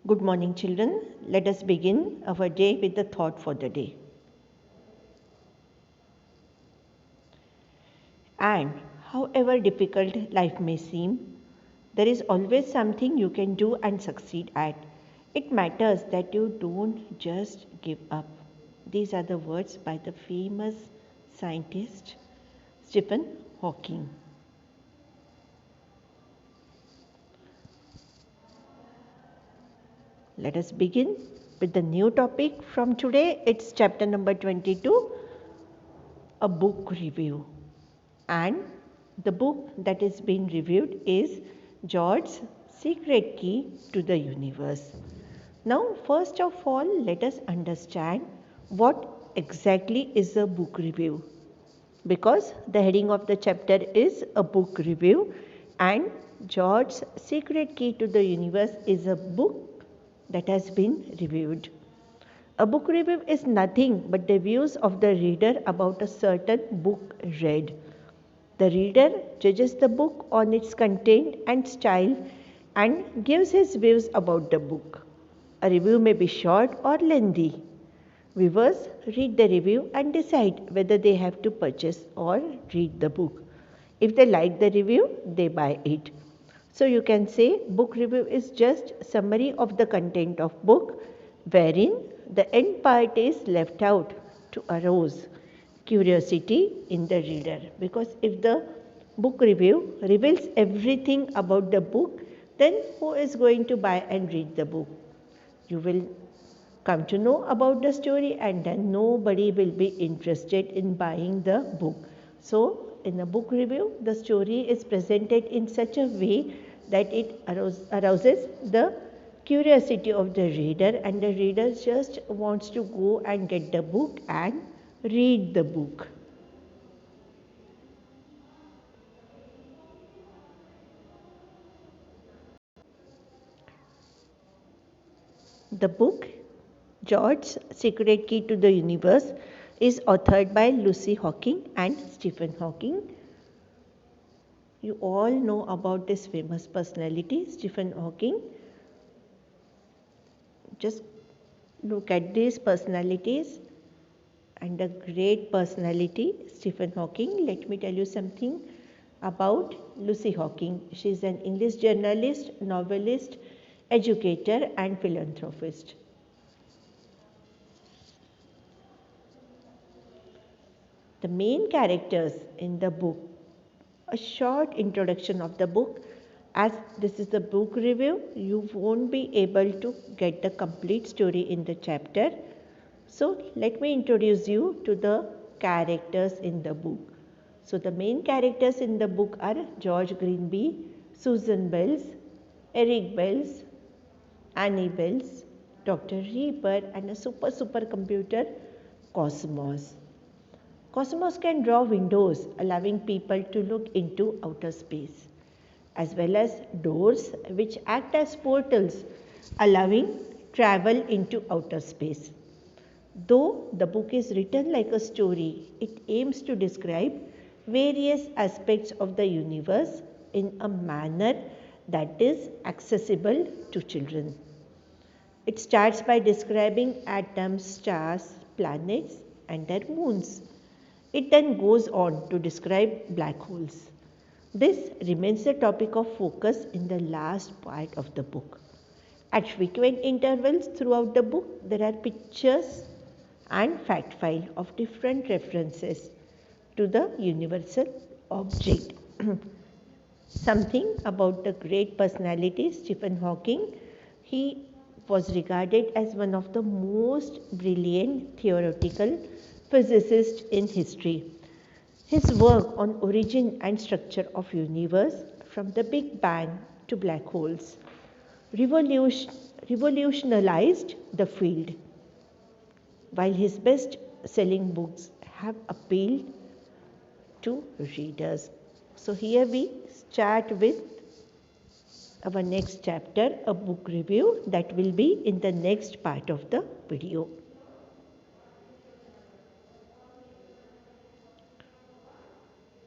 Good morning, children. Let us begin our day with the thought for the day. And however difficult life may seem, there is always something you can do and succeed at. It matters that you don't just give up. These are the words by the famous scientist Stephen Hawking. Let us begin with the new topic from today. It's chapter number 22, a book review. And the book that is being reviewed is George's Secret Key to the Universe. Now, first of all, let us understand what exactly is a book review. Because the heading of the chapter is a book review, and George's Secret Key to the Universe is a book that has been reviewed. A book review is nothing but the views of the reader about a certain book read. The reader judges the book on its content and style and gives his views about the book. A review may be short or lengthy. Viewers read the review and decide whether they have to purchase or read the book. If they like the review, they buy it. So you can say book review is just summary of the content of book wherein the end part is left out to arouse curiosity in the reader. Because if the book review reveals everything about the book, then who is going to buy and read the book? You will come to know about the story and then nobody will be interested in buying the book. So in a book review, the story is presented in such a way that it arouses the curiosity of the reader, and the reader just wants to go and get the book and read the book. The book, George's Secret Key to the Universe, is authored by Lucy Hawking and Stephen Hawking. You all know about this famous personality, Stephen Hawking. Just look at these personalities and the great personality, Stephen Hawking. Let me tell you something about Lucy Hawking. She is an English journalist, novelist, educator and philanthropist. The main characters in the book, a short introduction of the book. As this is the book review, you won't be able to get the complete story in the chapter. So let me introduce you to the characters in the book. So the main characters in the book are George Greenby, Susan Wells, Eric Wells, Annie Wells, Dr. Reaper and a super computer, Cosmos. Cosmos can draw windows allowing people to look into outer space, as well as doors which act as portals allowing travel into outer space. Though the book is written like a story, it aims to describe various aspects of the universe in a manner that is accessible to children. It starts by describing atoms, stars, planets and their moons. It then goes on to describe black holes. This remains the topic of focus in the last part of the book. At frequent intervals throughout the book, there are pictures and fact file of different references to the universal object. Something about the great personality Stephen Hawking. He was regarded as one of the most brilliant theoretical physicists in history. His work on origin and structure of universe from the Big Bang to black holes revolutionized the field, while his best-selling books have appealed to readers. So here we start with our next chapter, a book review that will be in the next part of the video.